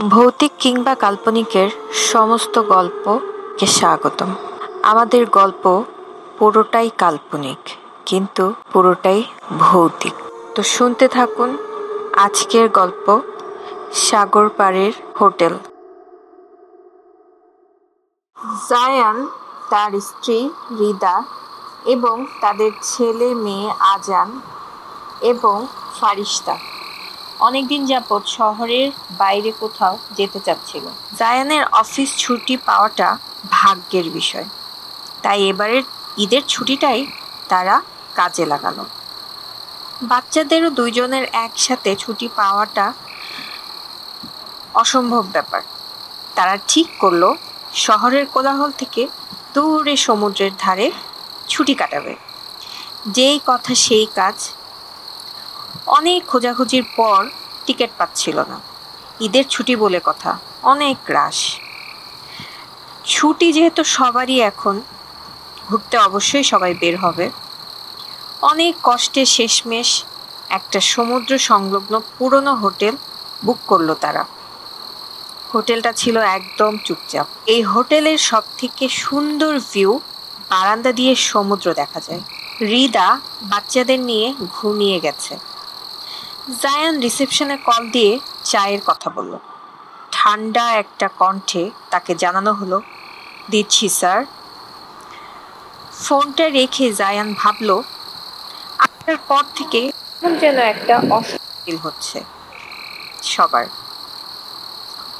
ভৌতিক কিংবা কাল্পনিকের সমস্ত গল্পকে স্বাগতম। আমাদের গল্প পুরোটাই কাল্পনিক, কিন্তু পুরোটাই ভৌতিক। তো শুনতে থাকুন আজকের গল্প, সাগর পাড়ের হোটেল। জায়ান, তার স্ত্রী রিদা এবং তাদের ছেলে মেয়ে আজান এবং ফারিস্তা অনেকদিন যাবৎ শহরের বাইরে কোথাও যেতে চাচ্ছিল। জায়ানের অফিস ছুটি পাওয়াটা ভাগ্যের বিষয়, তাই এবারের ঈদের ছুটিটাই তারা কাজে লাগালো। বাচ্চাদেরও দুইজনের একসাথে ছুটি পাওয়াটা অসম্ভব ব্যাপার। তারা ঠিক করলো শহরের কোলাহল থেকে দূরে সমুদ্রের ধারে ছুটি কাটাবে। যেই কথা সেই কাজ। অনেক খোঁজাখুঁজির পর টিকিট পাচ্ছিল না। ঈদের ছুটি বলে কথা, অনেক রাশ ছুটি যেহেতু সবারই, এখন ঘুরতে অবশ্যই সবাই বের হবে। অনেক কষ্টে শেষমেশ একটা সমুদ্র সংলগ্ন পুরনো হোটেল বুক করলো তারা। হোটেলটা ছিল একদম চুপচাপ। এই হোটেলের সব থেকে সুন্দর ভিউ, বারান্দা দিয়ে সমুদ্র দেখা যায়। রিদা বাচ্চাদের নিয়ে ঘুমিয়ে গেছে। জায়ান রিসেপশনে কল দিয়ে চায়ের কথা বলল। ঠান্ডা একটা কণ্ঠে তাকে জানানো হলো, দিচ্ছি স্যার। ফোনটা রেখে জায়ান ভাবল, আসার পর থেকে যেন একটা অস্বস্তি হচ্ছে সবার।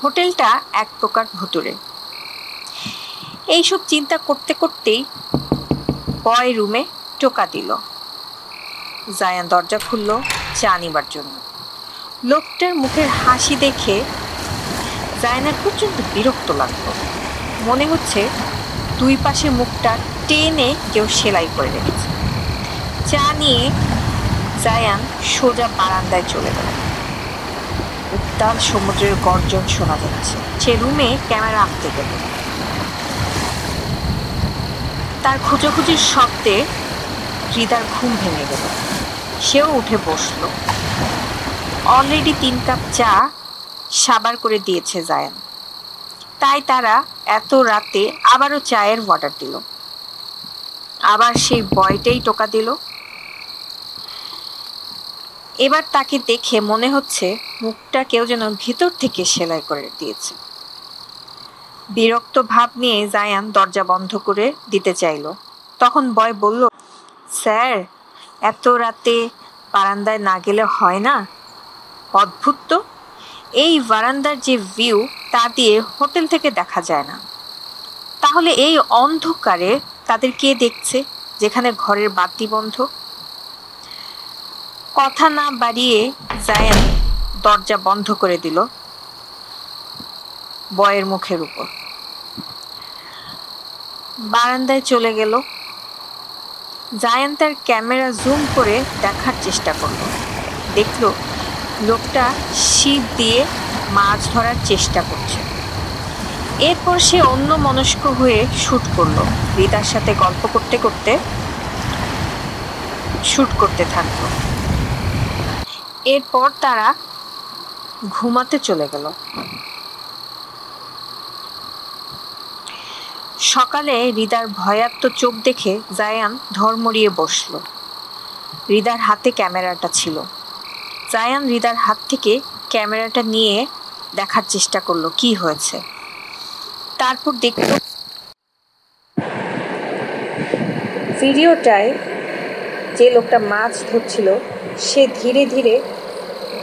হোটেলটা এক প্রকার ভুতুড়ে। এইসব চিন্তা করতে করতেই বয় রুমে টোকা দিল। জায়ান দরজা খুলল চা নিবার জন্য। লোকটার মুখের হাসি দেখে জায়ানের প্রচণ্ড বিরক্ত লাগলো। মনে হচ্ছে দুই পাশে মুখটা টেনে কেউ সেলাই করে রেখেছে। চা নিয়ে জায়ান সোজা বারান্দায় চলে গেল। উত্তাল সমুদ্রের গর্জন শোনা যাচ্ছে। সে রুমে ক্যামেরা আনতে গেল। তার খোঁজাখুঁজির শব্দে হৃদার ঘুম ভেঙে গেল। সেও উঠে বসলো। অলরেডি 3 কাপ চা সাবার করে দিয়েছে জায়ান, তাই তারা এত রাতে আবারও চায়ের অর্ডার দিল। আবার সেই বয়টাই টোকা দিল। এবার তাকে দেখে মনে হচ্ছে মুখটা কেউ যেন ভিতর থেকে সেলাই করে দিয়েছে। বিরক্ত ভাব নিয়ে জায়ান দরজা বন্ধ করে দিতে চাইল। তখন বয় বলল, স্যার, এত রাতে বারান্দায় না গেলে হয় না? অদ্ভুত তো, এই বারান্দার যে ভিউ তা দিয়ে হোটেল থেকে দেখা যায় না। তাহলে এই অন্ধকারে তাদের কে দেখছে, যেখানে ঘরের বাতি বন্ধ? কথা না বাড়িয়ে জায়ান দরজা বন্ধ করে দিল বয়ের মুখের উপর। বারান্দায় চলে গেল। জায়ান তার ক্যামেরা জুম করে দেখার চেষ্টা করলো। দেখল লোকটা ছিপ দিয়ে মাছ ধরার চেষ্টা করছে। এরপর সে অন্য মনস্ক হয়ে শ্যুট করলো। রিদার সাথে গল্প করতে করতে শ্যুট করতে থাকলো। এরপর তারা ঘুমাতে চলে গেল। সকালে রিদার ভয়ার্ত চোখ দেখে জায়ান ধর্মড়িয়ে বসল। রিদার হাতে ক্যামেরাটা ছিল। জায়ান রিদার হাত থেকে ক্যামেরাটা নিয়ে দেখার চেষ্টা করলো কি হয়েছে। তারপর দেখল ভিডিওটায় যে লোকটা মাছ ধরছিল সে ধীরে ধীরে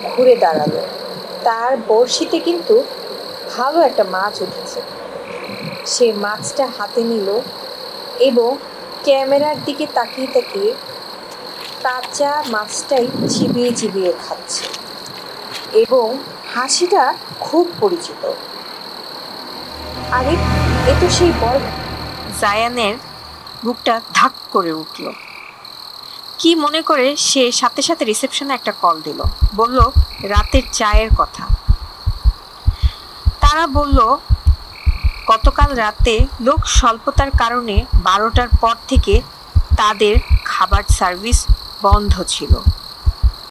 ঘুরে দাঁড়ালো। তার বড়শিতে কিন্তু ভালো একটা মাছ উঠেছে। সে মাছটা হাতে নিল এবং ক্যামেরার দিকে তাকিয়ে তাকিয়ে কাঁচা মাছটাই চিবিয়ে চিবিয়ে খাচ্ছে এবং হাসিটা খুব পরিচিত। আরে, এ তো সেই বয়। জায়ানের বুকটা ধাক করে উঠল। কি মনে করে সে সাথে সাথে রিসেপশনে একটা কল দিল। বলল রাতের চায়ের কথা। তারা বলল গতকাল রাতে লোক স্বল্পতার কারণে 12টার পর থেকে তাদের খাবার সার্ভিস বন্ধ ছিল।